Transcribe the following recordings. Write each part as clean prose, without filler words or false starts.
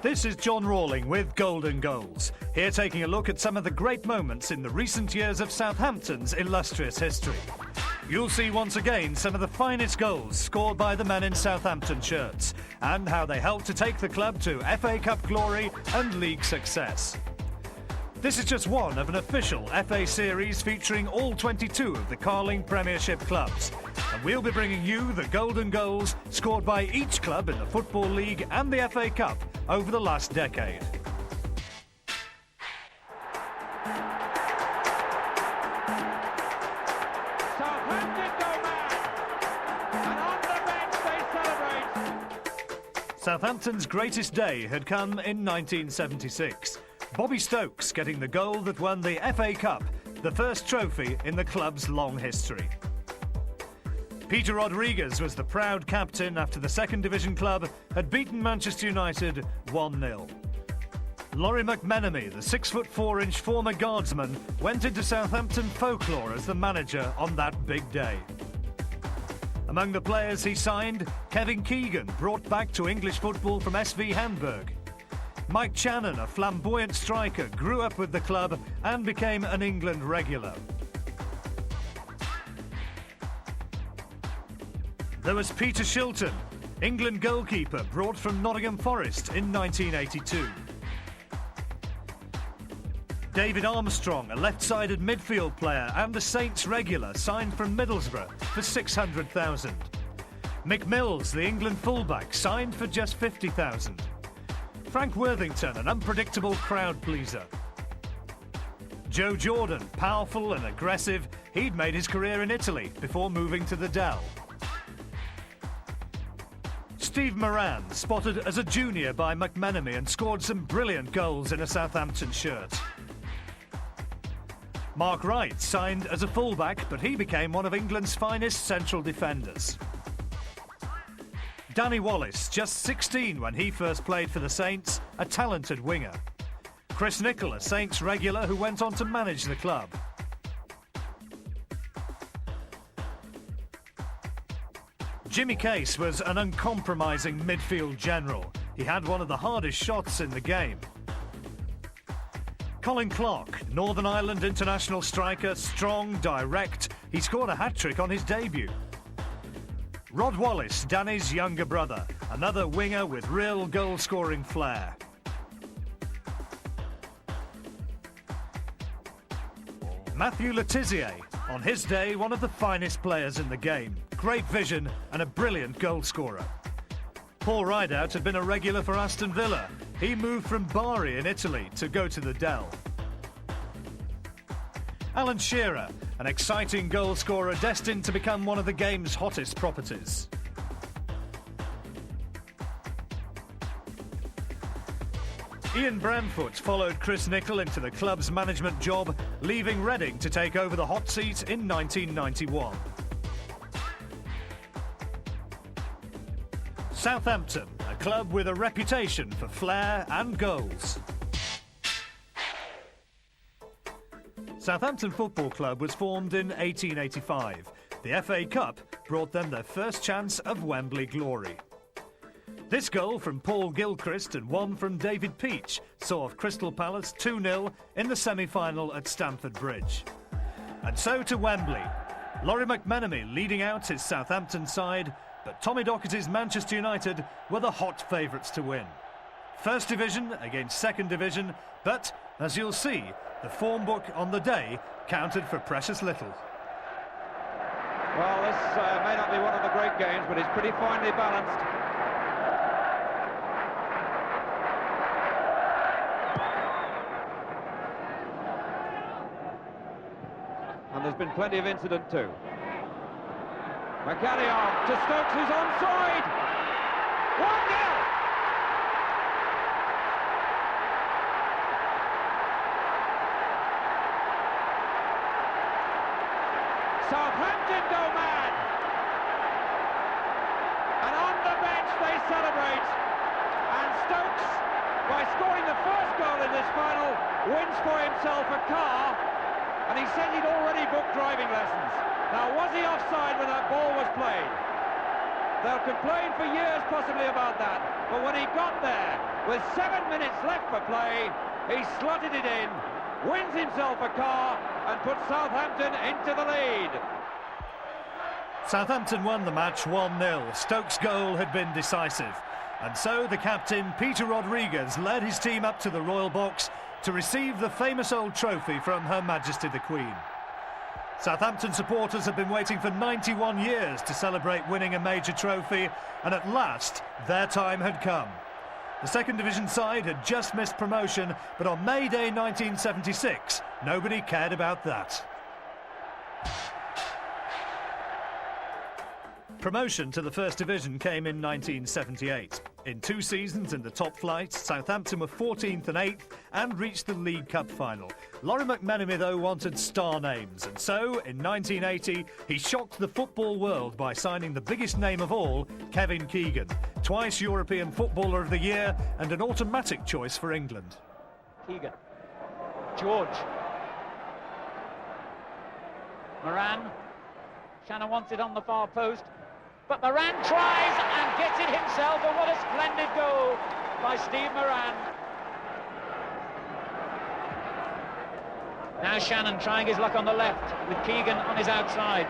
This is John Rawling with Golden Goals, here taking a look at some of the great moments in the recent years of Southampton's illustrious history. You'll see once again some of the finest goals scored by the men in Southampton shirts and how they helped to take the club to FA Cup glory and league success. This is just one of an official FA series featuring all 22 of the Carling Premiership clubs. And we'll be bringing you the golden goals scored by each club in the Football League and the FA Cup over the last decade. Southampton go mad, and on the bench they celebrate. Southampton's greatest day had come in 1976. Bobby Stokes getting the goal that won the FA Cup, the first trophy in the club's long history. Peter Rodriguez was the proud captain after the second division club had beaten Manchester United 1-0. Laurie McMenemy, the 6'4" former guardsman, went into Southampton folklore as the manager on that big day. Among the players he signed, Kevin Keegan, brought back to English football from SV Hamburg. Mike Channon, a flamboyant striker, grew up with the club and became an England regular. There was Peter Shilton, England goalkeeper, brought from Nottingham Forest in 1982. David Armstrong, a left-sided midfield player and a Saints regular, signed from Middlesbrough for $600,000. Mick Mills, the England fullback, signed for just $50,000. Frank Worthington, an unpredictable crowd pleaser. Joe Jordan, powerful and aggressive, he'd made his career in Italy before moving to the Dell. Steve Moran, spotted as a junior by McMenemy and scored some brilliant goals in a Southampton shirt. Mark Wright signed as a fullback, but he became one of England's finest central defenders. Danny Wallace, just 16 when he first played for the Saints, a talented winger. Chris Nicholl, a Saints regular who went on to manage the club. Jimmy Case was an uncompromising midfield general. He had one of the hardest shots in the game. Colin Clark, Northern Ireland international striker, strong, direct. He scored a hat-trick on his debut. Rod Wallace, Danny's younger brother, another winger with real goal-scoring flair. Matthew Letizia, on his day one of the finest players in the game, great vision and a brilliant goal scorer. Paul Rideout had been a regular for Aston Villa. He moved from Bari in Italy to go to the Dell. Alan Shearer, an exciting goal scorer destined to become one of the game's hottest properties. Ian Branfoot followed Chris Nicholl into the club's management job, leaving Reading to take over the hot seat in 1991. Southampton, a club with a reputation for flair and goals. Southampton Football Club was formed in 1885. The FA Cup brought them their first chance of Wembley glory. This goal from Paul Gilchrist and one from David Peach saw off Crystal Palace 2-0 in the semi-final at Stamford Bridge. And so to Wembley. Laurie McMenemy leading out his Southampton side, but Tommy Docherty's Manchester United were the hot favourites to win. First division against second division, but, as you'll see, the form book on the day counted for precious little. Well, this may not be one of the great games, but it's pretty finely balanced. And there's been plenty of incident too. McAllion to Stokes, who's onside. 1-0. Southampton go mad. And on the bench they celebrate. And Stokes, by scoring the first goal in this final, wins for himself a car. And he said he'd already booked driving lessons. Now, was he offside when that ball was played? They'll complain for years possibly about that, but when he got there, with 7 minutes left for play, he slotted it in, wins himself a car, and puts Southampton into the lead. Southampton won the match 1-0. Stokes' goal had been decisive. And so the captain, Peter Rodriguez, led his team up to the Royal Box to receive the famous old trophy from Her Majesty the Queen. Southampton supporters have been waiting for 91 years to celebrate winning a major trophy, and at last their time had come. The second division side had just missed promotion, but on May Day 1976, nobody cared about that. Promotion to the First Division came in 1978. In 2 seasons in the top flight, Southampton were 14th and 8th and reached the League Cup final. Laurie McMenemy, though, wanted star names, and so, in 1980, he shocked the football world by signing the biggest name of all, Kevin Keegan, twice European Footballer of the Year and an automatic choice for England. Keegan. George. Moran. Shannon wants it on the far post. But Moran tries and gets it himself, and what a splendid goal by Steve Moran. Now Shannon trying his luck on the left with Keegan on his outside.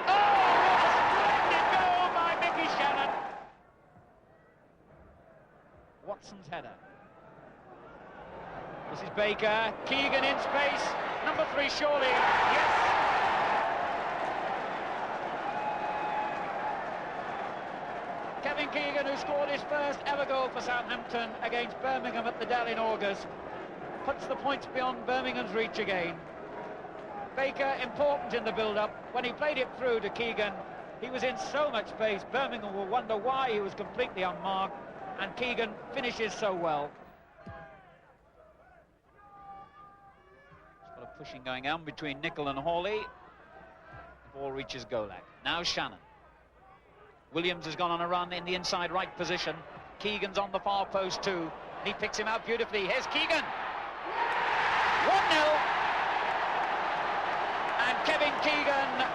Oh, what a splendid goal by Mickey Shannon. Watson's header. This is Baker. Keegan in space. Number 3, surely. Yes. Kevin Keegan, who scored his first ever goal for Southampton against Birmingham at the Dell in August, puts the points beyond Birmingham's reach again. Baker, important in the build-up. When he played it through to Keegan, he was in so much space, Birmingham will wonder why he was completely unmarked, and Keegan finishes so well. There's a lot of pushing going on between Nicol and Hawley. The ball reaches Golak. Now Shannon. Williams has gone on a run in the inside right position. Keegan's on the far post too. He picks him out beautifully. Here's Keegan. 1-0. And Kevin Keegan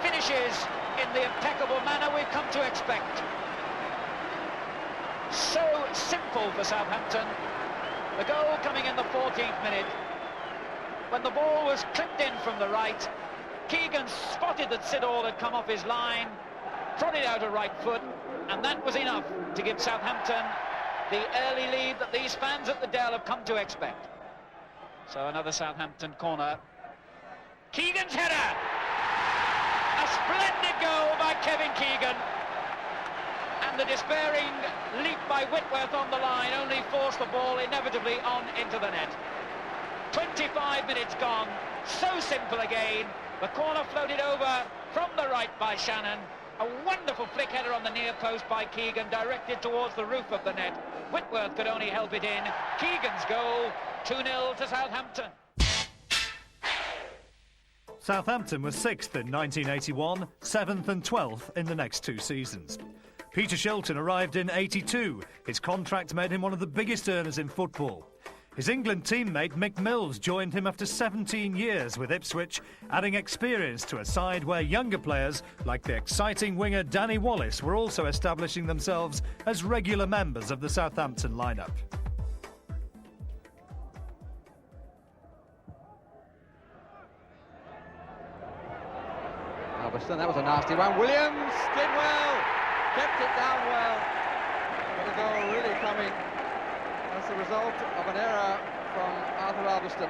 finishes in the impeccable manner we've come to expect. So simple for Southampton. The goal coming in the 14th minute. When the ball was clipped in from the right, Keegan spotted that Siddall had come off his line, prodded out a right foot, and that was enough to give Southampton the early lead that these fans at the Dell have come to expect. So another Southampton corner. Keegan's header! A splendid goal by Kevin Keegan. And the despairing leap by Whitworth on the line only forced the ball inevitably on into the net. 25 minutes gone, so simple again. The corner floated over from the right by Shannon. A wonderful flick header on the near post by Keegan, directed towards the roof of the net. Whitworth could only help it in. Keegan's goal, 2-0 to Southampton. Southampton was 6th in 1981, 7th and 12th in the next 2 seasons. Peter Shilton arrived in 82. His contract made him one of the biggest earners in football. His England teammate Mick Mills joined him after 17 years with Ipswich, adding experience to a side where younger players like the exciting winger Danny Wallace were also establishing themselves as regular members of the Southampton lineup. Albertson, that was a nasty one. Williams did well, kept it down well. But the goal really coming as a result of an error from Arthur Alberston.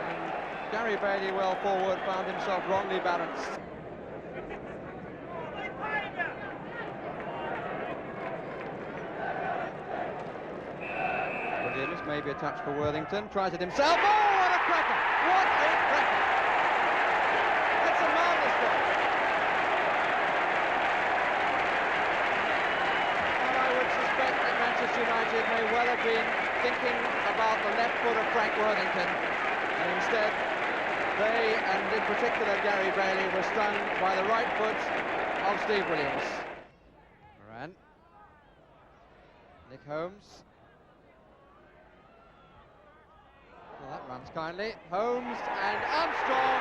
And Gary Bailey, well forward, found himself wrongly balanced. Williams, maybe a touch for Worthington, tries it himself. Oh, what a cracker! What a cracker! That's a marvellous goal. Manchester United may well have been thinking about the left foot of Frank Worthington, and instead they, and in particular Gary Bailey, were stung by the right foot of Steve Williams. Moran. Nick Holmes. Well, that runs kindly. Holmes and Armstrong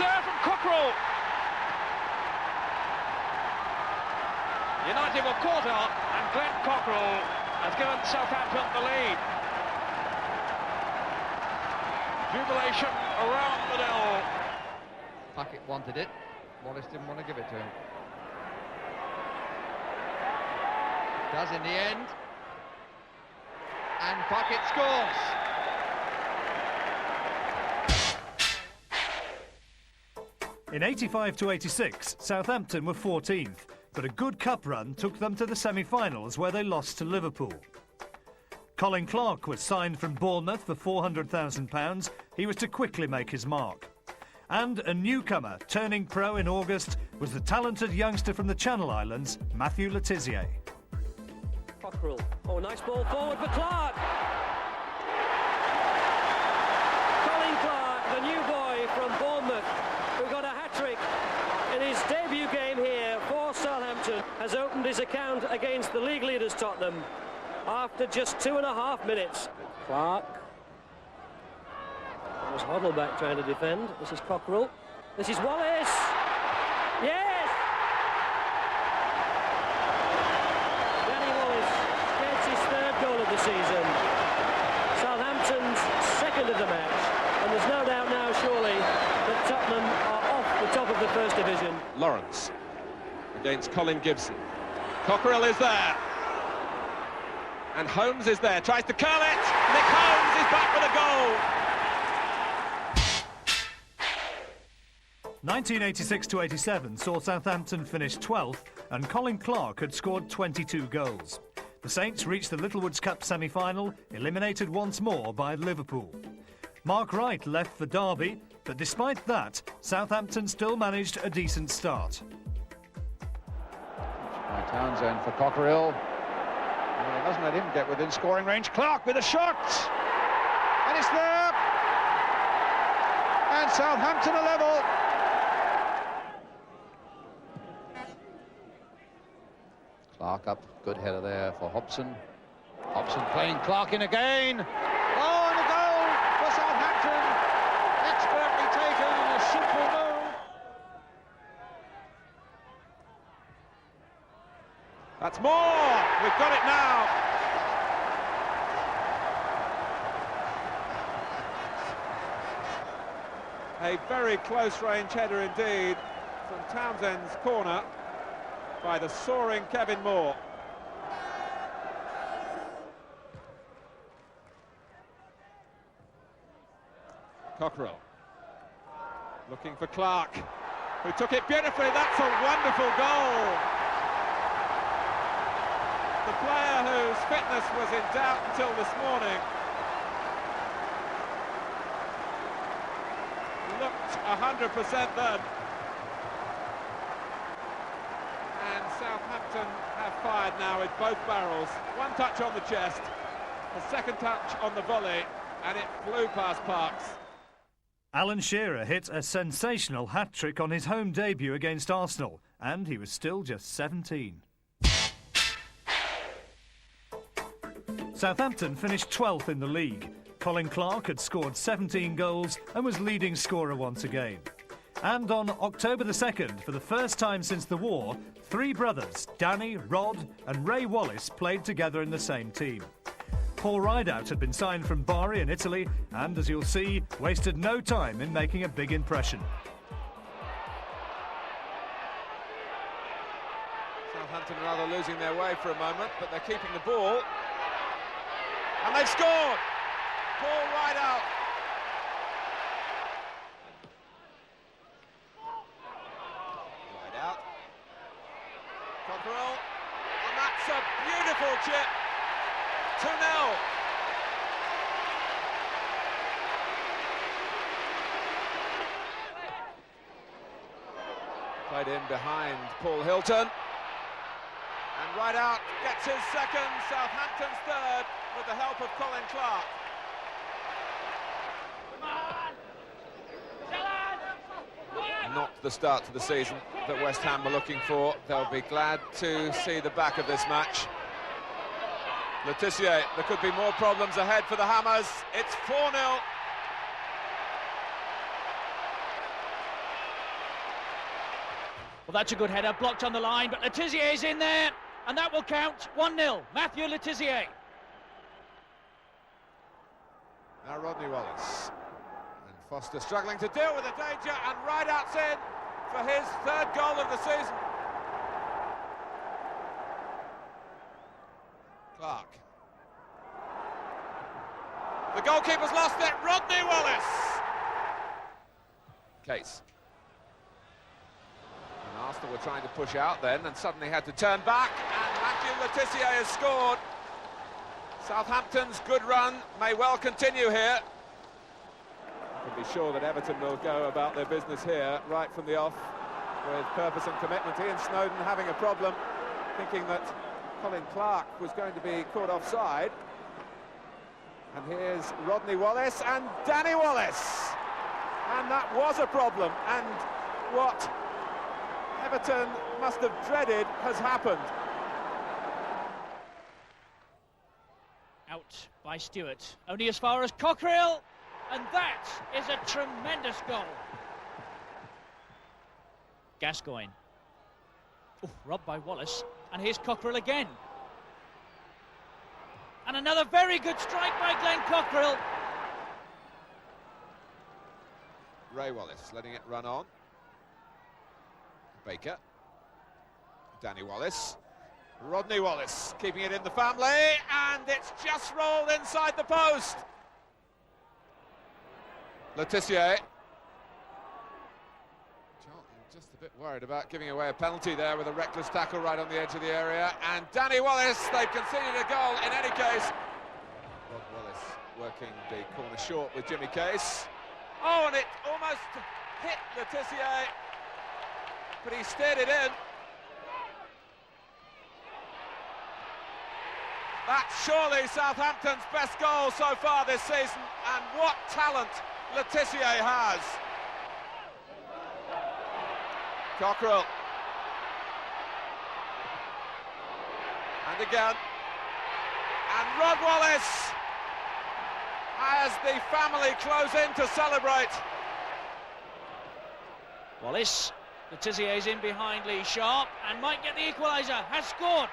serve from Cockerell. United were caught up, and Glenn Cockerell has given Southampton the lead. Jubilation around the Dell. Puckett wanted it. Wallace didn't want to give it to him. Does in the end. And Puckett scores. In 85-86, Southampton were 14th, but a good cup run took them to the semi-finals where they lost to Liverpool. Colin Clark was signed from Bournemouth for £400,000. He was to quickly make his mark. And a newcomer turning pro in August was the talented youngster from the Channel Islands, Matthew Le Tissier. Cockerell. Oh, nice ball forward for Clark. Colin Clark, the new boy from Bournemouth, who got a hat-trick in his debut game here for Southampton, has opened his account against the league leaders Tottenham after just 2.5 minutes. Clark. That was Hoddleback trying to defend. This is Cockerell. This is Wallace. Yes! Danny Wallace gets his 3rd goal of the season. Southampton's 2nd of the match. And there's no doubt now, surely, that Tottenham are off the top of the 1st division. Lawrence against Colin Gibson. Cockerell is there. And Holmes is there, tries to curl it. Nick Holmes is back with a goal. 1986-87 saw Southampton finish 12th, and Colin Clark had scored 22 goals. The Saints reached the Littlewoods Cup semi-final, eliminated once more by Liverpool. Mark Wright left for Derby, but despite that, Southampton still managed a decent start. By Townsend for Cockerell. Well, doesn't let him get within scoring range. Clark with a shot, and it's there. And Southampton are level. Clark up, good header there for Hobson. Hobson playing Clark in again. Oh, and a goal for Southampton. Expertly taken in a simple move. That's more. We've got it now. A very close-range header indeed from Townsend's corner by the soaring Kevin Moore. Cockerell looking for Clark, who took it beautifully. That's a wonderful goal. The player whose fitness was in doubt until this morning looked 100% then. And Southampton have fired now with both barrels. One touch on the chest, a second touch on the volley, and it flew past Parks. Alan Shearer hit a sensational hat-trick on his home debut against Arsenal, and he was still just 17. Southampton finished 12th in the league. Colin Clark had scored 17 goals and was leading scorer once again. And on October the 2nd, for the first time since the war, 3 brothers, Danny, Rod and Ray Wallace, played together in the same team. Paul Rideout had been signed from Bari in Italy and, as you'll see, wasted no time in making a big impression. Southampton rather losing their way for a moment, but they're keeping the ball. And they've scored! Paul Rideout. Rideout. Cockerell. And that's a beautiful chip. 2-0. Played in behind Paul Hilton. And Rideout gets his second, Southampton's third, with the help of Colin Clark. Not the start to the season that West Ham were looking for. They'll be glad to see the back of this match. Le Tissier, there could be more problems ahead for the Hammers. It's 4-0. Well, that's a good header, blocked on the line, but Letizier's in there, and that will count. 1-0, Matthew Letizier. Now Rodney Wallace. And Foster struggling to deal with the danger, and Rideout's in for his third goal of the season. Clark. The goalkeeper's lost it, Rodney Wallace! Case. And Arsenal were trying to push out then, and suddenly had to turn back, and Matthew Letizier has scored. Southampton's good run may well continue here. You can be sure that Everton will go about their business here right from the off with purpose and commitment. Ian Snowden having a problem, thinking that Colin Clark was going to be caught offside. And here's Rodney Wallace and Danny Wallace. And that was a problem, and what Everton must have dreaded has happened. Out by Stewart, only as far as Cockerill, and that is a tremendous goal. Gascoigne. Oh, robbed by Wallace, and here's Cockerill again. And another very good strike by Glenn Cockerill. Ray Wallace letting it run on. Baker. Danny Wallace. Rodney Wallace keeping it in the family, and it's just rolled inside the post. Letizier. Just a bit worried about giving away a penalty there with a reckless tackle right on the edge of the area. And Danny Wallace, they've conceded a goal in any case. Rod Wallace working the corner short with Jimmy Case. Oh, and it almost hit Letizier, but he steered it in. That's surely Southampton's best goal so far this season, and what talent Letizier has. Cockerill. And again. And Rod Wallace, as the family close in to celebrate. Wallace, Letizier's in behind Lee Sharp and might get the equaliser, has scored.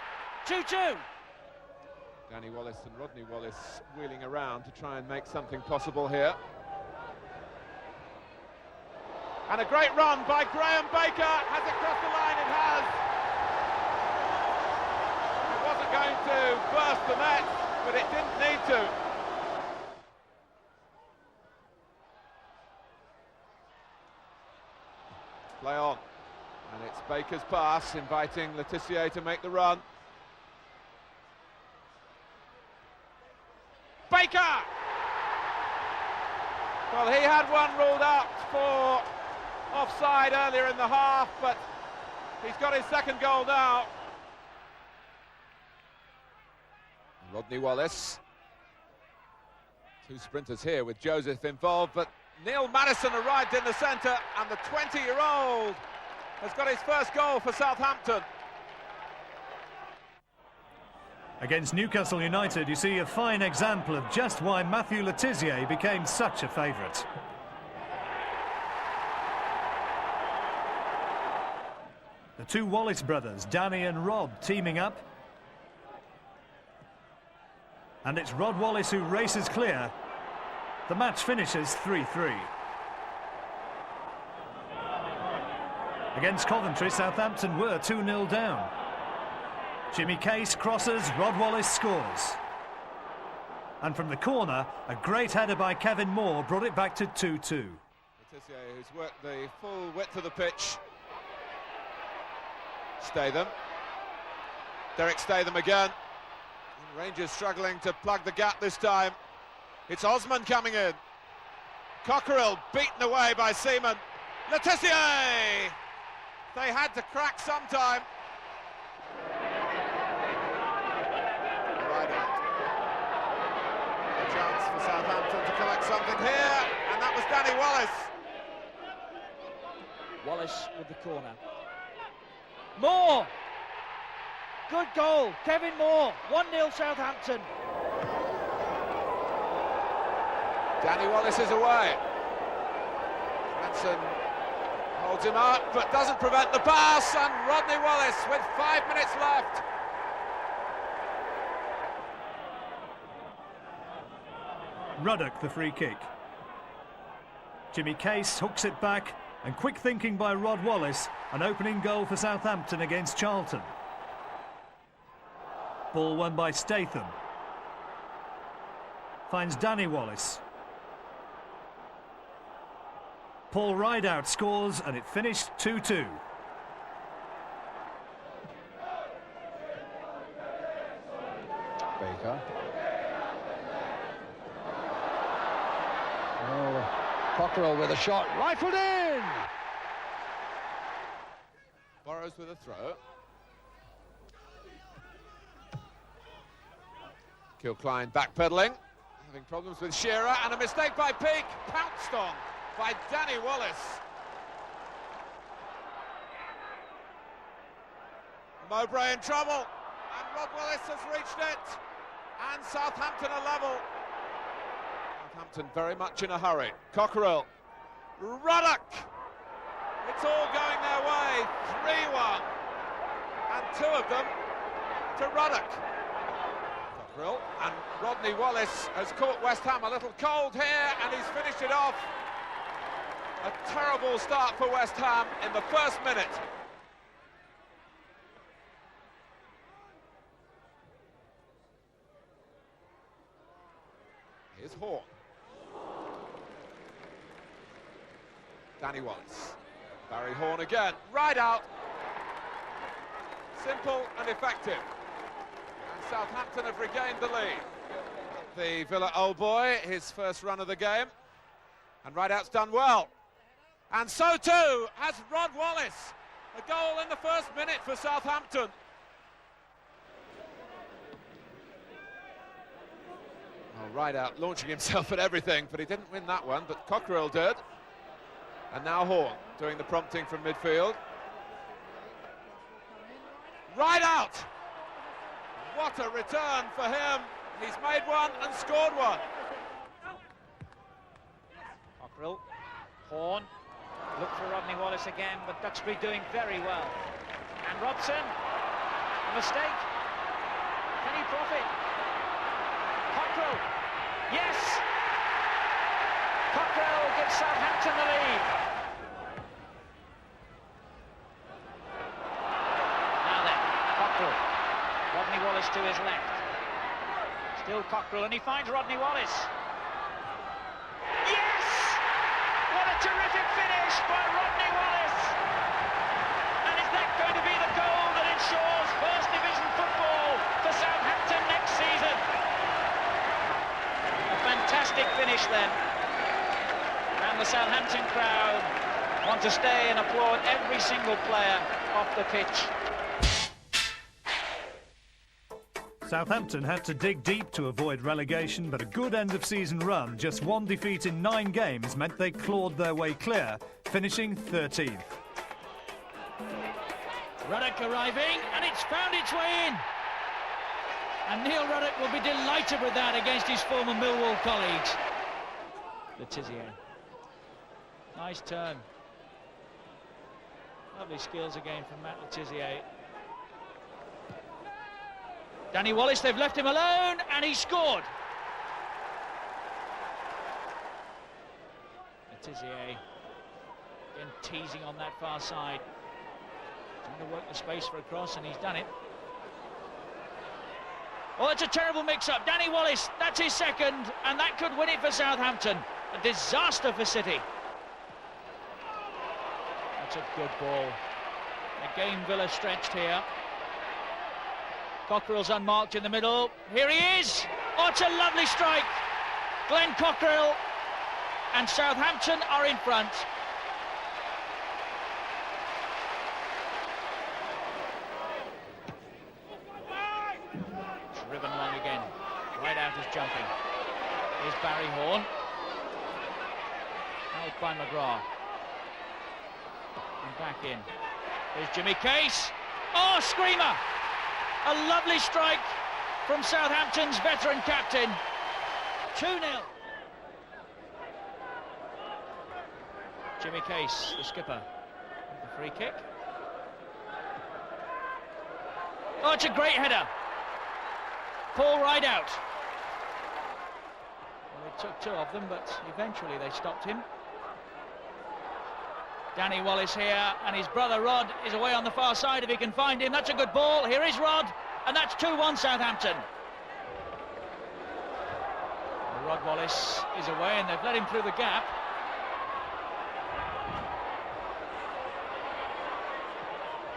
2-2. Danny Wallace and Rodney Wallace wheeling around to try and make something possible here. And a great run by Graham Baker. Has it crossed the line? It has. It wasn't going to burst the net, but it didn't need to. Play on. And it's Baker's pass, inviting Letizier to make the run. Baker! Well, he had one ruled out for offside earlier in the half, but he's got his second goal now. Rodney Wallace. Two sprinters here with Joseph involved, but Neil Maddison arrived in the centre, and the 20-year-old has got his first goal for Southampton. Against Newcastle United, you see a fine example of just why Matthew Letizier became such a favourite. The two Wallace brothers, Danny and Rod, teaming up. And it's Rod Wallace who races clear. The match finishes 3-3. Against Coventry, Southampton were 2-0 down. Jimmy Case crosses, Rod Wallace scores. And from the corner, a great header by Kevin Moore brought it back to 2-2. Letizier, who's worked the full width of the pitch. Statham. Derek Statham again. And Rangers struggling to plug the gap this time. It's Osman coming in. Cockerill beaten away by Seaman. Letizier! They had to crack sometime. Right out. A chance for Southampton to collect something here, and that was Danny Wallace. Wallace with the corner. Moore! Good goal, Kevin Moore. 1-0 Southampton. Danny Wallace is away. Manson Holds him up, but doesn't prevent the pass, and Rodney Wallace with 5 minutes left. Ruddock the free kick. Jimmy Case hooks it back, and quick thinking by Rod Wallace, an opening goal for Southampton against Charlton. Ball won by Statham. Finds Danny Wallace. Paul Rideout scores, and it finished 2-2. Baker. Oh, Cockerell with a shot, rifled in! Burrows with a throw. Kilcline backpedaling, having problems with Shearer, and a mistake by Peake, pounced on by Danny Wallace. Mowbray in trouble, and Rod Wallace has reached it, and Southampton are level. Southampton very much in a hurry. Cockerell, Ruddock, it's all going their way, 3-1, and 2 of them to Ruddock. Cockerell, and Rodney Wallace has caught West Ham a little cold here, and he's finished it off. A terrible start for West Ham in the first minute. Here's Horn. Danny Wallace. Barry Horn again. Right out. Simple and effective. And Southampton have regained the lead. The Villa old boy, his first run of the game. And Rideout's done well. And so too has Rod Wallace. A goal in the first minute for Southampton. Well, Rideout launching himself at everything, but he didn't win that one, but Cockerell did. And now Horn doing the prompting from midfield. Rideout! What a return for him. He's made one and scored one. Cockerell, Horn, look for Rodney Wallace again, but Duxbury doing very well. And Robson, a mistake. Can he profit? Cockerell, yes! Cockerell gives Southampton the lead. Now then, Cockerell, Rodney Wallace to his left. Still Cockerell, and he finds Rodney Wallace. Yes! What a terrific finish by Rodney Wallace! And is that going to be the goal that ensures First Division football for Southampton next season? A fantastic finish then. And the Southampton crowd want to stay and applaud every single player off the pitch. Southampton had to dig deep to avoid relegation, but a good end-of-season run, just 1 defeat in 9 games, meant they clawed their way clear, finishing 13th. Ruddock arriving, and it's found its way in. And Neil Ruddock will be delighted with that against his former Millwall colleagues. Letizia. Nice turn. Lovely skills again from Matt Letizia. Danny Wallace, they've left him alone, and he scored. Letizia again teasing on that far side. Trying to work the space for a cross, and he's done it. Oh, it's a terrible mix-up. Danny Wallace, that's his second, and that could win it for Southampton. A disaster for City. That's a good ball. Again, Villa stretched here. Cockerell's unmarked in the middle. Here he is! Oh, it's a lovely strike. Glenn Cockerell, and Southampton are in front. Driven long again. Rideout is jumping. Here's Barry Horn. Held by McGrath. And back in. Here's Jimmy Case. Oh, screamer! A lovely strike from Southampton's veteran captain. 2-0. Jimmy Case, the skipper. free kick. Oh, it's a great header. Paul Rideout. Well, it took two of them, but eventually they stopped him. Danny Wallace here, and his brother Rod is away on the far side if he can find him. That's a good ball. Here is Rod, and that's 2-1 Southampton. Well, Rod Wallace is away, and they've let him through the gap.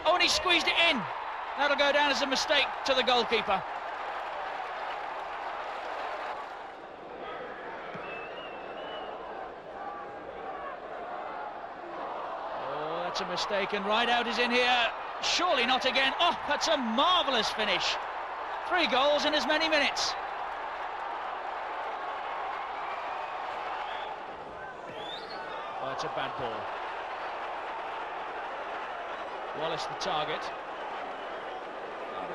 Oh, and he squeezed it in. That'll go down as a mistake to the goalkeeper. Oh, that's a mistake, and Rideout is in here. Surely not again. Oh, that's a marvellous finish. 3 goals in as many minutes. Oh, it's a bad ball. Wallace the target.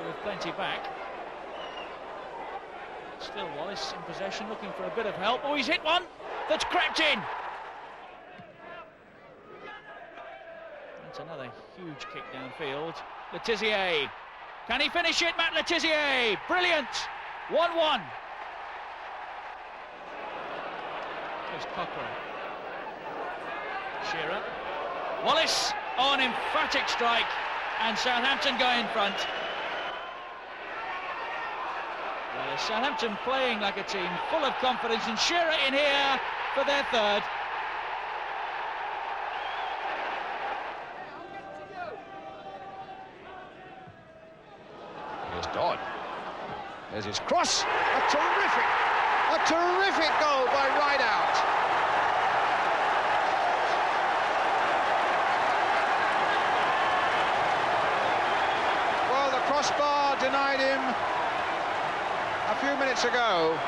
With plenty back. Still Wallace in possession, looking for a bit of help. Oh, he's hit one that's crept in. That's another huge kick downfield. Letizia. Can he finish it, Matt Letizia? Brilliant. 1-1. There's Cockrell. Shearer. Wallace. Oh, an emphatic strike. And Southampton go in front. Well, Southampton playing like a team, full of confidence, and Shearer in here for their third. Here's Dodd. There's his cross. A terrific goal by Rideout. Well, the crossbar denied him a few minutes ago,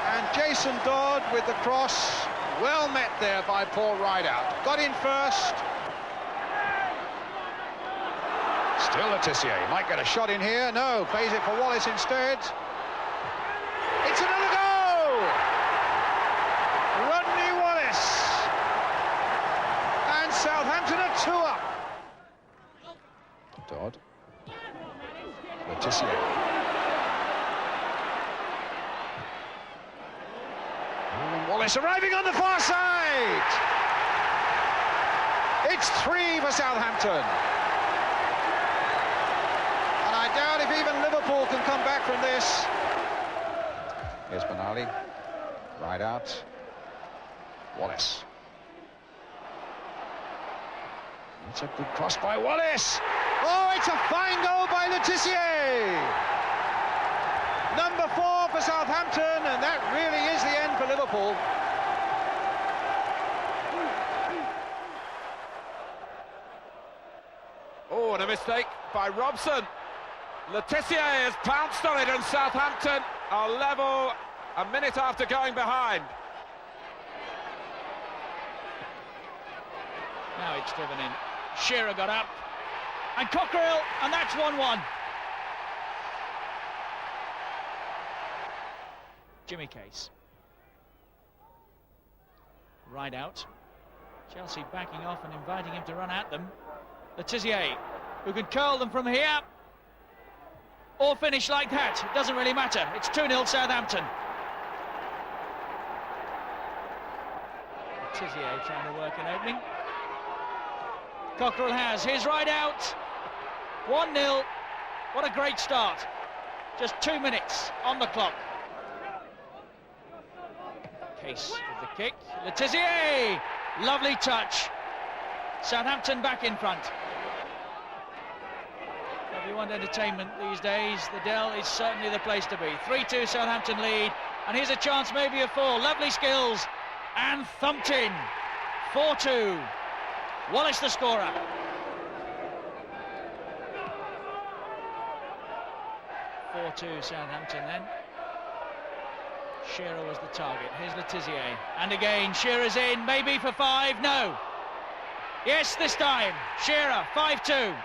and Jason Dodd with the cross, well met there by Paul Rideout. Got in first. Still Letizia, he might get a shot in here. No, plays it for Wallace instead. It's another goal! Rodney Wallace. And Southampton are 2 up. Dodd. Letizia. Wallace arriving on the far side. It's 3 for Southampton. And I doubt if even Liverpool can come back from this. Here's Benali. Rideout. Wallace. It's a good cross by Wallace. Oh, it's a fine goal by Letizia. Number 4 for Southampton, and that really is the end for Liverpool. Oh, and a mistake by Robson. Letizia has pounced on it, and Southampton are level a minute after going behind. Now it's driven in. Shearer got up, and Cockrell, and that's 1-1. Jimmy Case. Rideout. Chelsea backing off and inviting him to run at them. Letizia, who can curl them from here or finish like that. It doesn't really matter. It's 2-0 Southampton. Letizia trying to work an opening. Cockrell has his Rideout. 1-0. What a great start. Just 2 minutes on the clock. Case with the kick. Letizia! Lovely touch. Southampton back in front. If you want entertainment these days, the Dell is certainly the place to be. 3-2 Southampton lead, and here's a chance maybe of 4. Lovely skills, and thumped in. 4-2. Wallace the scorer. Southampton then. Shearer was the target. Here's Letizia. And again, Shearer's in, maybe for 5. No. Yes, this time. Shearer, 5-2.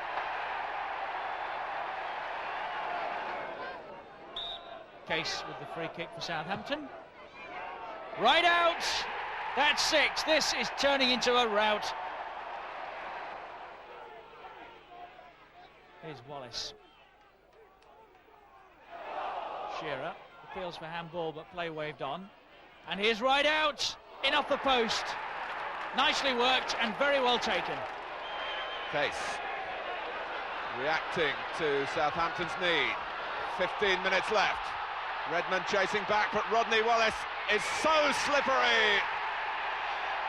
Case with the free kick for Southampton. Rideout. That's 6. This is turning into a rout. Here's Wallace. Shearer appeals for handball, but play waved on. And here's right out, in off the post. Nicely worked and very well taken. Case reacting to Southampton's need. 15 minutes left. Redmond chasing back, but Rodney Wallace is so slippery.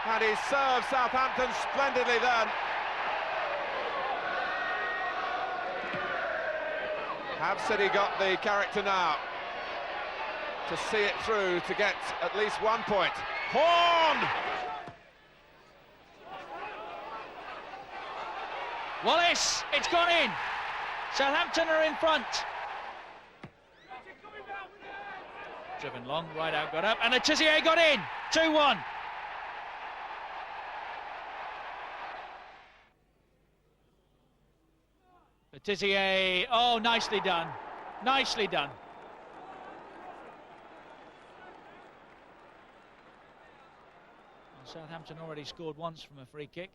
And he serves Southampton splendidly then. Have City got the character now to see it through to get at least 1 point? Horn! Wallace, it's gone in. Southampton are in front. Driven long, right out, got up, and Letizier got in. 2-1. Letizier, oh, nicely done. Nicely done. Well, Southampton already scored once from a free kick.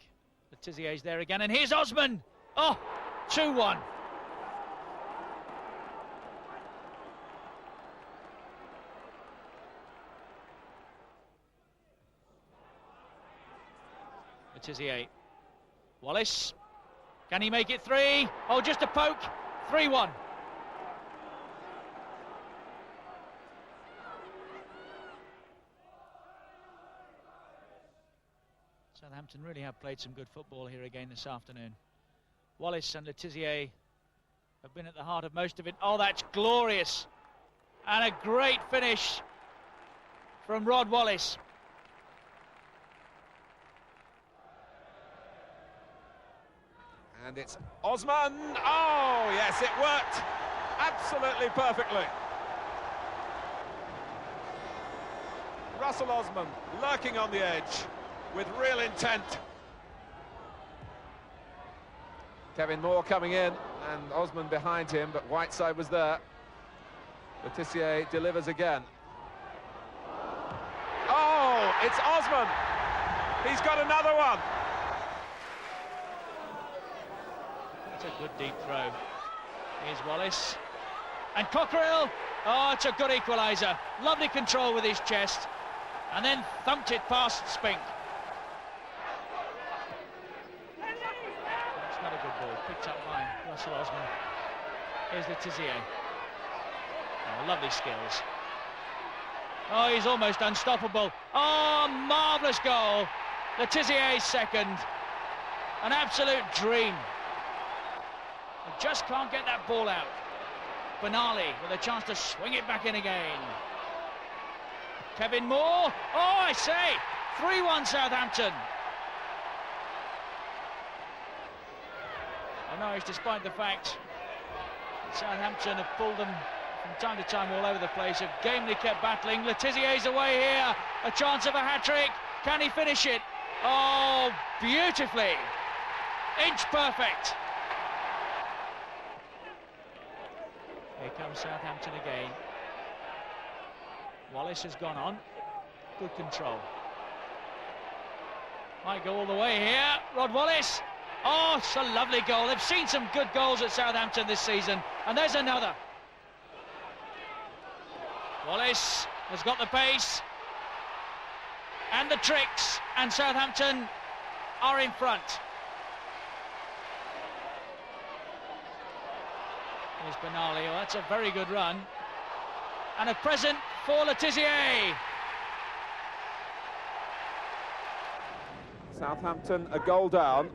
Letizier's there again, and here's Osman. Oh, 2-1. Letizier. Wallace. Can he make it 3? Oh, just a poke. 3-1. Southampton really have played some good football here again this afternoon. Wallace and Letizier have been at the heart of most of it. Oh, that's glorious. And a great finish from Rod Wallace. And it's Osman. Oh, yes, it worked absolutely perfectly. Russell Osman lurking on the edge with real intent. Kevin Moore coming in and Osman behind him, but Whiteside was there. Letizier delivers again. Oh, it's Osman. He's got another one. That's a good deep throw. Here's Wallace. And Cockrell. Oh, it's a good equaliser. Lovely control with his chest. And then thumped it past Spink. It's not a good ball. Picked up by Russell Osman. Here's Letizier. Oh, lovely skills. Oh, he's almost unstoppable. Oh, marvellous goal. Letizier's second. An absolute dream. Just can't get that ball out. Benali with a chance to swing it back in again. Kevin Moore. Oh, I say, 3-1 Southampton. I know it's despite the fact that Southampton have pulled them from time to time all over the place, have gamely kept battling. Letizier's away here. A chance of a hat-trick. Can he finish it? Oh, beautifully. Inch perfect. Here comes Southampton again. Wallace has gone on. Good control. Might go all the way here. Rod Wallace. Oh, it's a lovely goal. They've seen some good goals at Southampton this season. And there's another. Wallace has got the pace. And the tricks. And Southampton are in front. Here's Benali. Oh, that's a very good run. And a present for Letizier. Southampton a goal down.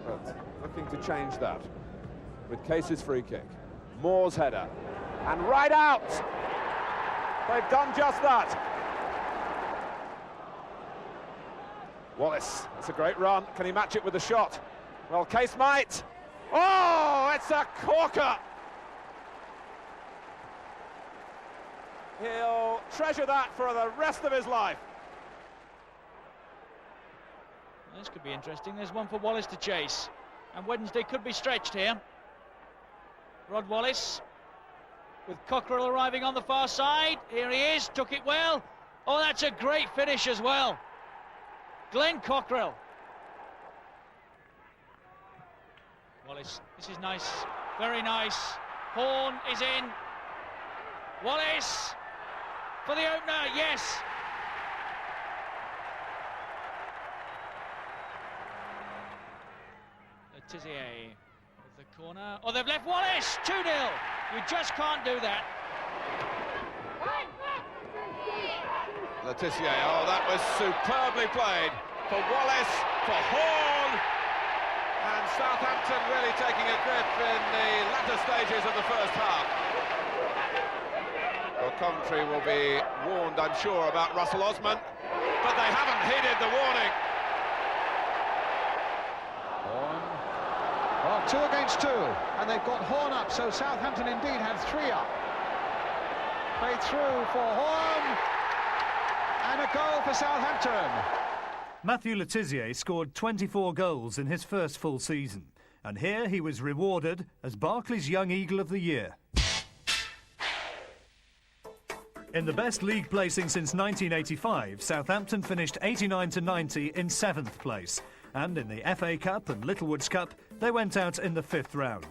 But looking to change that with Case's free kick. Moore's header. And right out! They've done just that. Wallace, it's a great run. Can he match it with a shot? Well, Case might. Oh, it's a corker! He'll treasure that for the rest of his life. This could be interesting. There's one for Wallace to chase. And Wednesday could be stretched here. Rod Wallace with Cockrell arriving on the far side. Here he is, took it well. Oh, that's a great finish as well. Glenn Cockrell. Wallace, this is nice, very nice. Horn is in. Wallace for the opener, yes. Tizier with the corner. Oh, they've left Wallace, 2-0. You just can't do that. Letitia, oh, that was superbly played for Wallace, for Horn, and Southampton really taking a grip in the latter stages of the first half. Well, Coventry will be warned, I'm sure, about Russell Osman, but they haven't heeded the warning. Horn. Well, 2 against 2, and they've got Horn up, so Southampton indeed had 3 up. Played through for Horn, and a goal for Southampton. Matthew Le Tissier scored 24 goals in his first full season, and here he was rewarded as Barclays Young Eagle of the Year. In the best league placing since 1985, Southampton finished 89 to 90 in 7th place, and in the FA Cup and Littlewoods Cup, they went out in the 5th round.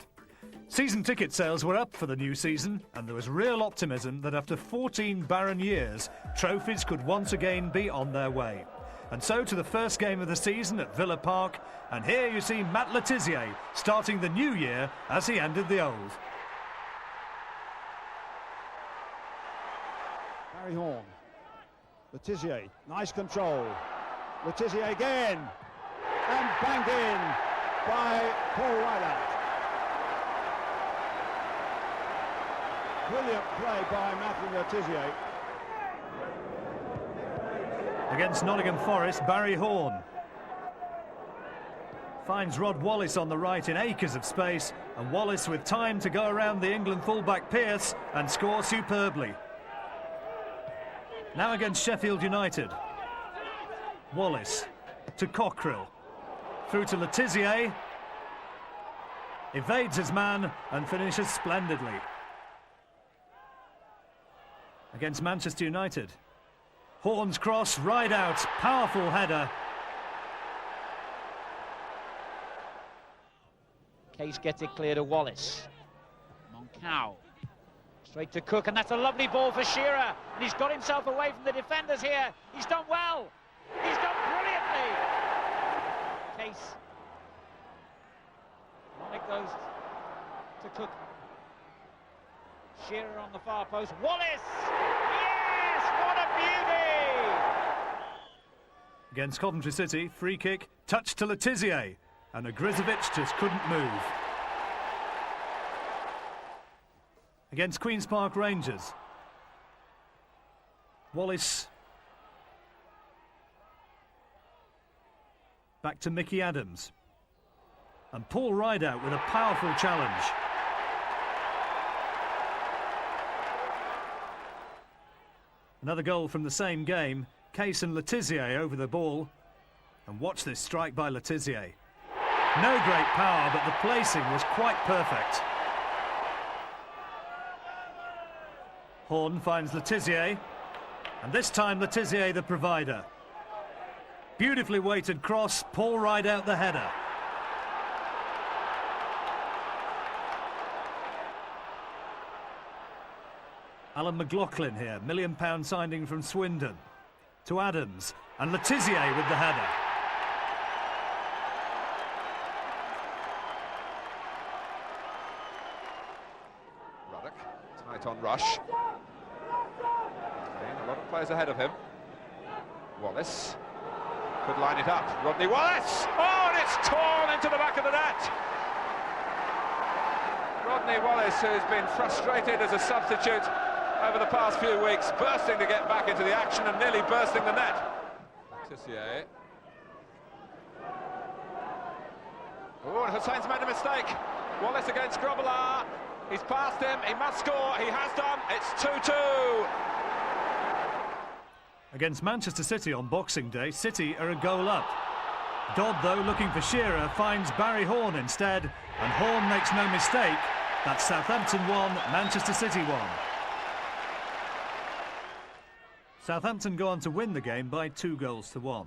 Season ticket sales were up for the new season, and there was real optimism that after 14 barren years, trophies could once again be on their way. And so to the first game of the season at Villa Park, and here you see Matt Le Tissier starting the new year as he ended the old. Barry Horn, Le Tissier, nice control. Le Tissier again, and banged in by Paul Rideout. Brilliant play by Matthew Le Tissier. Against Nottingham Forest, Barry Horn finds Rod Wallace on the right in acres of space, and Wallace with time to go around the England fullback Pearce and score superbly. Now against Sheffield United, Wallace to Cockerill, through to Le Tissier, evades his man and finishes splendidly. Against Manchester United, Horn's cross, Rideout, powerful header. Case gets it clear to Wallace. Moncau. Straight to Cook, and that's a lovely ball for Shearer. And he's got himself away from the defenders here. He's done well. He's done brilliantly. Case. On it goes to Cook. Shearer on the far post. Wallace! Yes! What a beauty! Against Coventry City, free kick, touch to Le Tissier, and Ogrizovic just couldn't move. Against Queen's Park Rangers, Wallace back to Mickey Adams, and Paul Rideout with a powerful challenge. Another goal from the same game, Case and Le Tissier over the ball, and watch this strike by Le Tissier. No great power, but the placing was quite perfect. Horn finds Le Tissier, and this time Le Tissier the provider. Beautifully weighted cross, Paul Rideout the header. Alan McLaughlin here, £1 million signing from Swindon. To Adams, and Le Tissier with the header. Ruddock, tight on rush. Okay, a lot of players ahead of him. Wallace could line it up. Rodney Wallace! Oh, and it's torn into the back of the net! Rodney Wallace, who's been frustrated as a substitute over the past few weeks, bursting to get back into the action and nearly bursting the net. Tissier. Oh, and Hussein's made a mistake. Wallace against Grobbelaar. He's passed him, he must score, he has done, it's 2-2. Against Manchester City on Boxing Day, City are a goal up. Dodd, though, looking for Shearer, finds Barry Horn instead, and Horn makes no mistake. That's Southampton 1, Manchester City 1. Southampton go on to win the game by 2-1.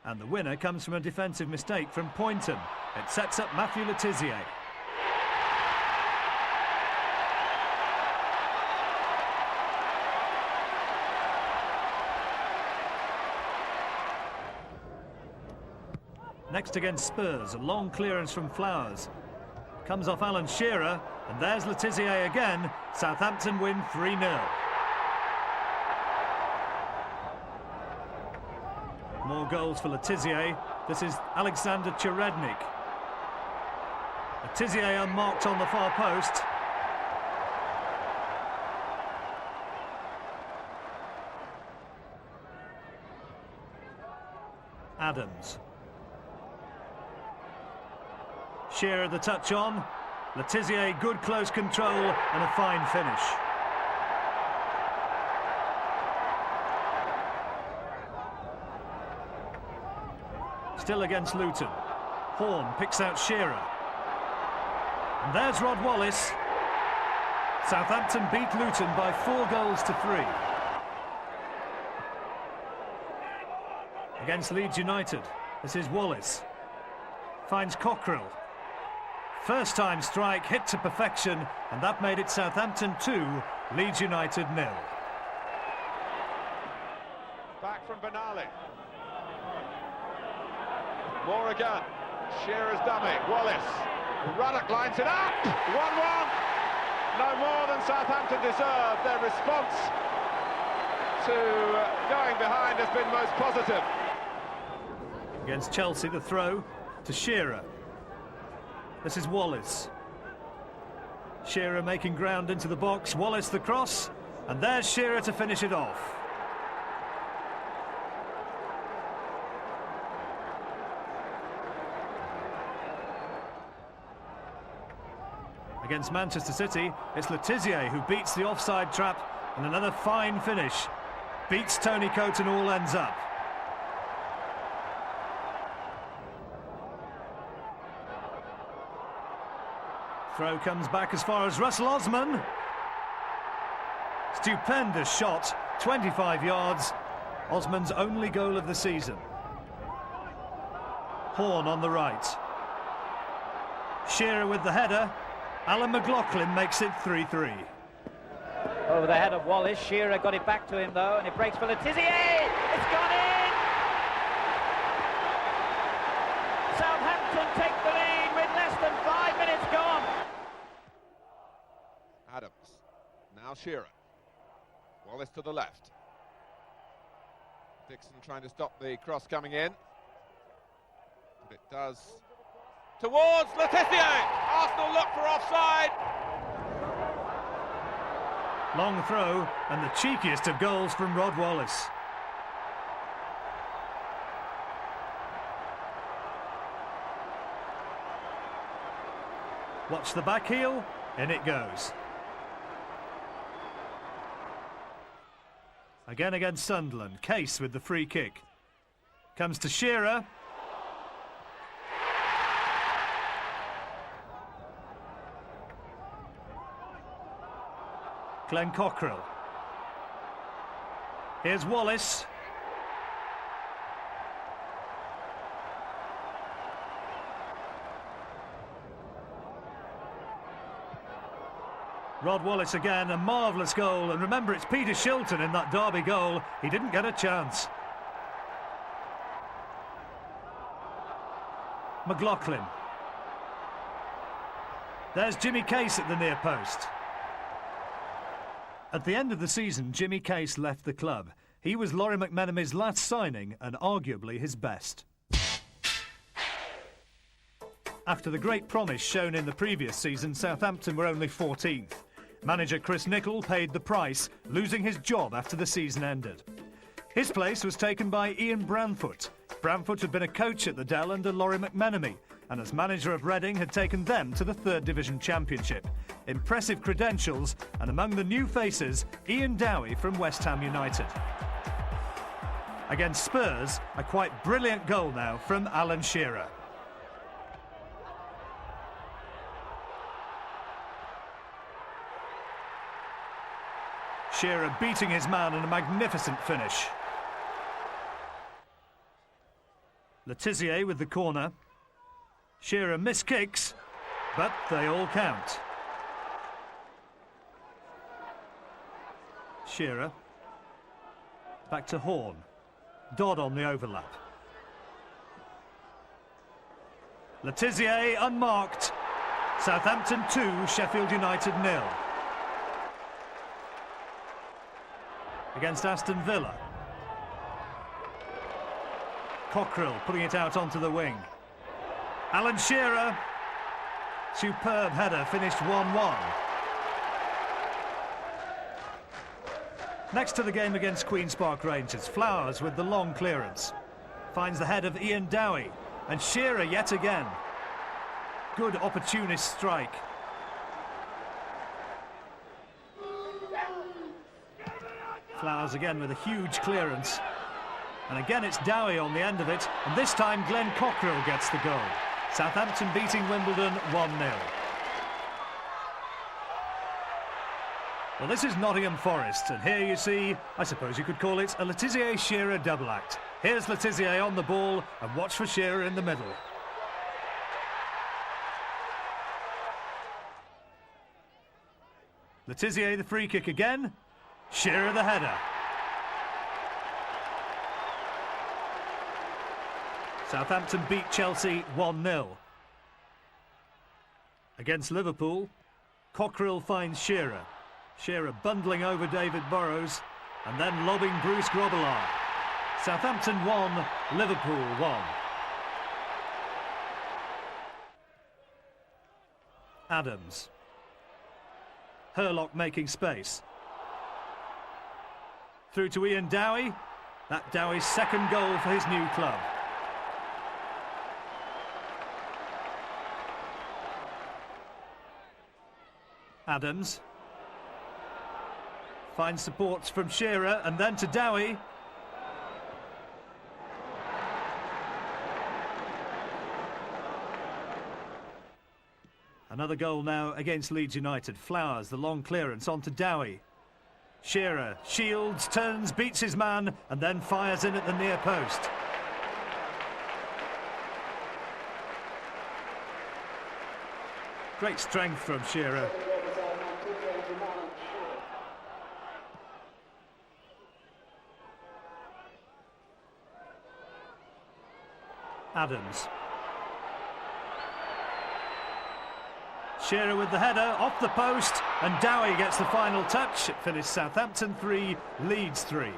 And the winner comes from a defensive mistake from Poynton. It sets up Matthew Le Tissier. Next against Spurs, a long clearance from Flowers. Comes off Alan Shearer, and there's Le Tissier again. Southampton win 3-0. More goals for Le Tissier. This is Alexander Cherednik. Le Tissier unmarked on the far post. Adams. Shearer the touch on. Le Tissier, good close control and a fine finish. Still against Luton. Horn picks out Shearer. And there's Rod Wallace. Southampton beat Luton by 4 goals to 3. Against Leeds United, this is Wallace. Finds Cockrell. First time strike, hit to perfection, and that made it Southampton 2, Leeds United 0. Back from Benali. More again. Shearer's dummy. Wallace. Ruddock lines it up. 1-1. No more than Southampton deserved. Their response to going behind has been most positive. Against Chelsea, the throw to Shearer. This is Wallace. Shearer making ground into the box. Wallace the cross. And there's Shearer to finish it off. Against Manchester City, it's Le Tissier who beats the offside trap, and another fine finish. Beats Tony Coate and all ends up. Throw comes back as far as Russell Osman. Stupendous shot, 25 yards. Osman's only goal of the season. Horn on the right. Shearer with the header. Alan McLaughlin makes it 3-3. Over the head of Wallace. Shearer got it back to him though, and it breaks for Le Tissier. It's gone in! Southampton take the lead with less than 5 minutes gone. Adams. Now Shearer. Wallace to the left. Dixon trying to stop the cross coming in. But it does towards Le Tissier. Arsenal look for offside. Long throw, and the cheekiest of goals from Rod Wallace. Watch the back heel, in it goes. Again against Sunderland, Case with the free kick. Comes to Shearer. Glenn Cockrell. Here's Wallace. Rod Wallace again, a marvellous goal, and remember it's Peter Shilton in that Derby goal. He didn't get a chance. McLaughlin. There's Jimmy Case at the near post. At the end of the season, Jimmy Case left the club. He was Laurie McMenamin's last signing and arguably his best. After the great promise shown in the previous season, Southampton were only 14th. Manager Chris Nicholl paid the price, losing his job after the season ended. His place was taken by Ian Branfoot. Branfoot had been a coach at the Dell under Laurie McMenamy, and as manager of Reading had taken them to the 3rd Division Championship. Impressive credentials, and among the new faces, Ian Dowie from West Ham United. Against Spurs, a quite brilliant goal now from Alan Shearer. Shearer beating his man in a magnificent finish. Le Tissier with the corner. Shearer miskicks, but they all count. Shearer. Back to Horn. Dodd on the overlap. Le Tissier unmarked. Southampton 2, Sheffield United 0. Against Aston Villa. Cockrell putting it out onto the wing. Alan Shearer. Superb header, finished 1-1. Next to the game against Queen's Park Rangers, Flowers with the long clearance. Finds the head of Ian Dowie. And Shearer yet again. Good opportunist strike. Flowers again with a huge clearance. And again it's Dowie on the end of it. And this time Glenn Cockrell gets the goal. Southampton beating Wimbledon 1-0. Well, this is Nottingham Forest, and here you see, I suppose you could call it a Le Tissier-Shearer double act. Here's Le Tissier on the ball, and watch for Shearer in the middle. Le Tissier the free kick again, Shearer the header. Southampton beat Chelsea 1-0. Against Liverpool, Cockrell finds Shearer. Shearer bundling over David Burrows and then lobbing Bruce Grobbelaar. Southampton 1, Liverpool 1. Adams. Hurlock making space. Through to Ian Dowie. That Dowie's second goal for his new club. Adams. Finds supports from Shearer and then to Dowie. Another goal now against Leeds United. Flowers, the long clearance onto Dowie. Shearer shields, turns, beats his man and then fires in at the near post. Great strength from Shearer. Adams. Shearer with the header, off the post, and Dowie gets the final touch. It finished Southampton 3, Leeds 3.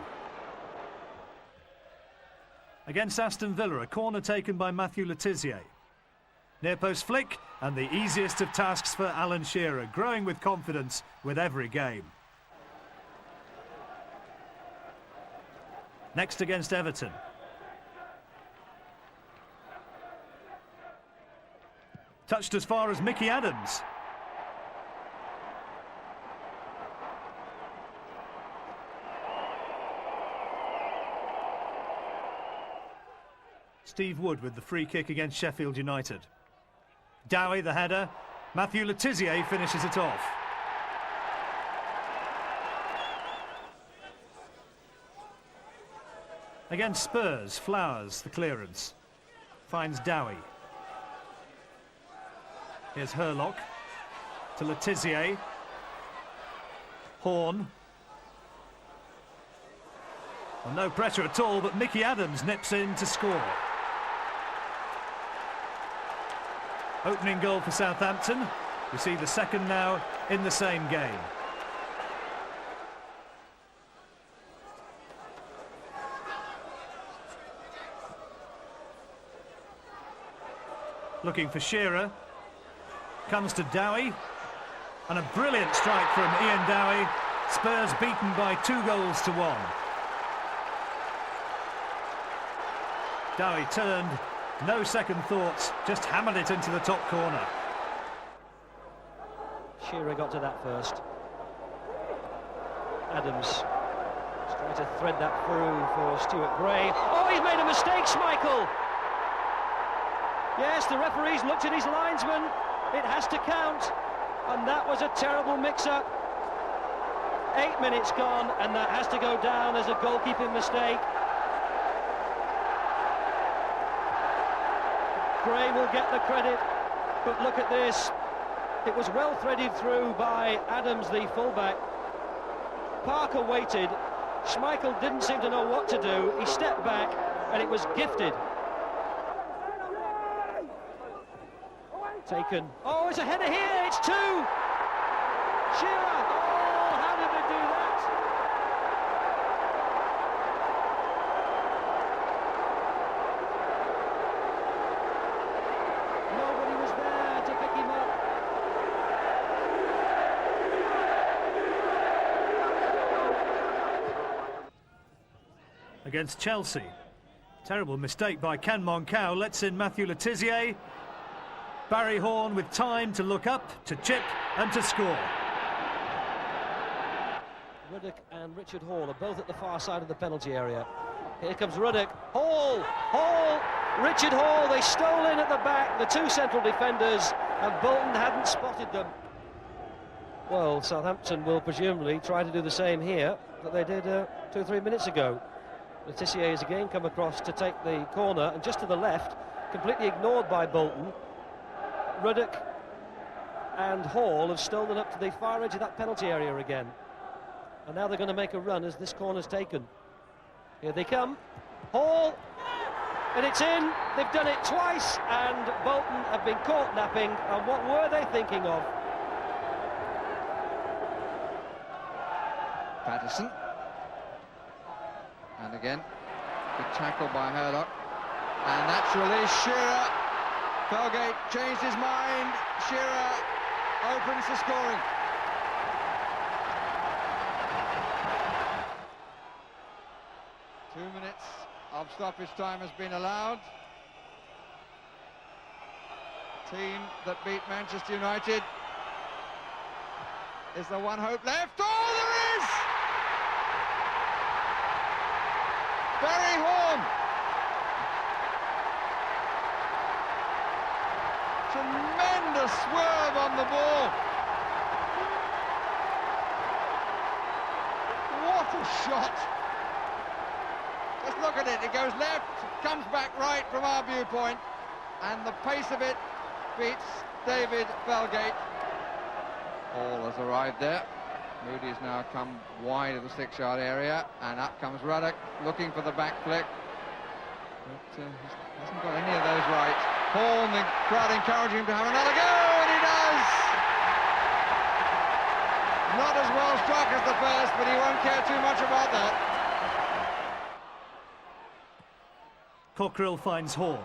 Against Aston Villa, a corner taken by Matthew Le Tissier. Near post flick, and the easiest of tasks for Alan Shearer, growing with confidence with every game. Next against Everton. Touched as far as Mickey Adams. Steve Wood with the free kick against Sheffield United. Dowie the header. Matthew Le Tissier finishes it off. Against Spurs, Flowers the clearance. Finds Dowie. Here's Hurlock to Le Tissier. Horn. Well, no pressure at all, but Mickey Adams nips in to score. Opening goal for Southampton. We see the second now in the same game. Looking for Shearer. Comes to Dowie, and a brilliant strike from Ian Dowie. Spurs beaten by 2-1. Dowie turned, no second thoughts, just hammered it into the top corner. Shearer got to that first. Adams is trying to thread that through for Stuart Gray. Oh, he's made a mistake, Schmeichel! Yes, the referee's looked at his linesman. It has to count, and that was a terrible mix-up. 8 minutes gone, and that has to go down as a goalkeeping mistake. Gray will get the credit, but look at this. It was well threaded through by Adams, the fullback. Parker waited. Schmeichel didn't seem to know what to do. He stepped back, and it was gifted. Taken. Oh, it's a header here. It's two. Shearer. Oh, how did they do that? Nobody was there to pick him up. Against Chelsea. Terrible mistake by Can Moncau. Lets in Matthew Le Tissier. Barry Horn with time to look up, to chip and to score. Ruddock and Richard Hall are both at the far side of the penalty area. Here comes Ruddock. Hall! Richard Hall, they stole in at the back, the two central defenders, and Bolton hadn't spotted them. Well, Southampton will presumably try to do the same here that they did 2 or 3 minutes ago. Le Tissier has again come across to take the corner, and just to the left, completely ignored by Bolton. Ruddock and Hall have stolen up to the far edge of that penalty area again. And now they're going to make a run as this corner's taken. Here they come. Hall! And it's in. They've done it twice, and Bolton have been caught napping. And what were they thinking of? Patterson. And again, good tackle by Hurlock. And naturally, Shearer. Felgate changed his mind. Shearer opens the scoring. Two minutes of stoppage time has been allowed. Team that beat Manchester United. Is there one hope left? Oh, there is! Barry Horn. Tremendous swerve on the ball. What a shot. Just look at it. It goes left, comes back right from our viewpoint, and the pace of it beats David Felgate. Hall has arrived there. Moody has now come wide of the 6-yard area, and up comes Ruddock looking for the back flick. But he hasn't got any of those right. Horn, the crowd encouraging him to have another go, and he does! Not as well struck as the first, but he won't care too much about that. Cockrell finds Horn.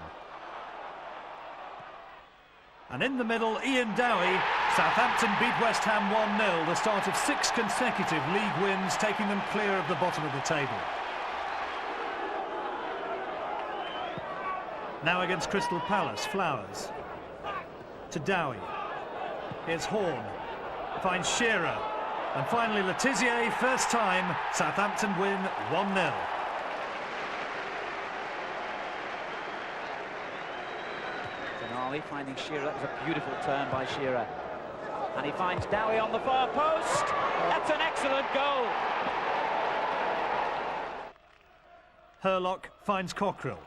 And in the middle, Ian Dowie. Southampton beat West Ham 1-0, the start of 6 consecutive league wins, taking them clear of the bottom of the table. Now against Crystal Palace, Flowers. To Dowie. Here's Horn. Finds Shearer. And finally Le Tissier, first time, Southampton win 1-0. Denali finding Shearer. That was a beautiful turn by Shearer. And he finds Dowie on the far post. That's an excellent goal. Hurlock finds Cockrell.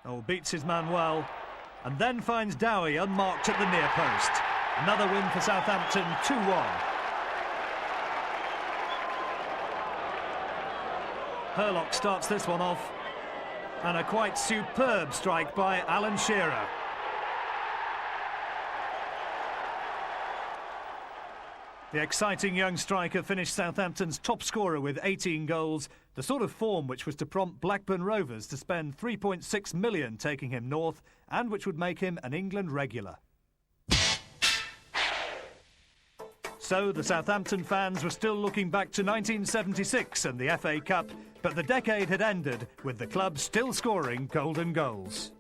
Oh, beats his man well. And then finds Dowie unmarked at the near post. Another win for Southampton, 2-1. Hurlock starts this one off. And a quite superb strike by Alan Shearer. The exciting young striker finished Southampton's top scorer with 18 goals, the sort of form which was to prompt Blackburn Rovers to spend £3.6 million taking him north, and which would make him an England regular. So the Southampton fans were still looking back to 1976 and the FA Cup, but the decade had ended with the club still scoring golden goals.